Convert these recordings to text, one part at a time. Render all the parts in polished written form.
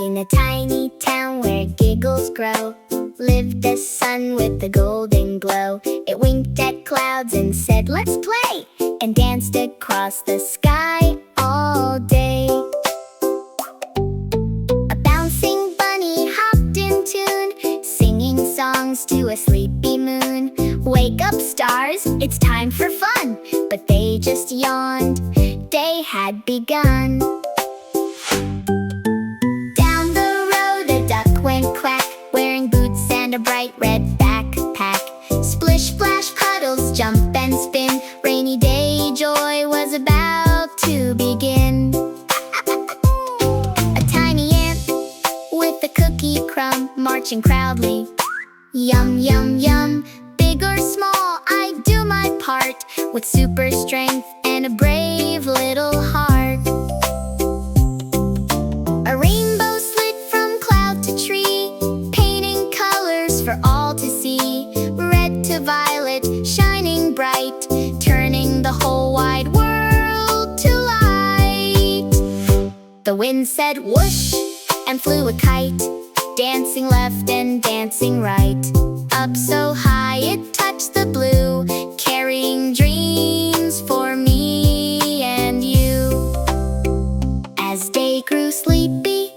In a tiny town where giggles grow, lived the sun with the golden glow. It winked at clouds and said, "Let's play," and danced across the sky all day. A bouncing bunny hopped in tune, singing songs to a sleepy moon. "Wake up, stars, it's time for fun," but they just yawned. Day had begun. Quack, wearing boots and a bright red backpack. Splish, splash, puddles jump and spin. Rainy day joy was about to begin. A tiny ant with a cookie crumb, marching proudly. Yum, yum, yum, big or small, I do my part, with super strength and a brave little heart. A rainbow slid from cloud to tree, painting colors for all to see. Red to violet, shining bright, turning the whole wide world to light. The wind said whoosh and flew a kite, dancing left and dancing right. Up so high it touched the blue, carrying dreams for me and you. As day grew sleepy,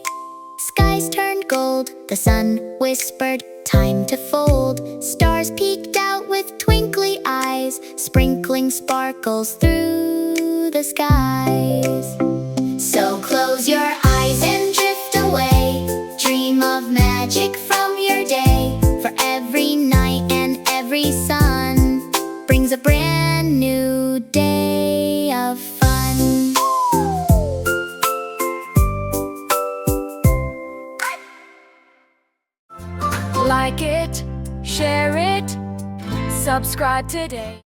skies turned gold. The sun whispered, "Time to fold." Stars peeked out with twinkly eyes, sprinkling sparkles through the skies. So close your eyes and drift away. Dream of magic from your day. For every night and every sun brings a brand new day of fun. Like it, share it, subscribe today.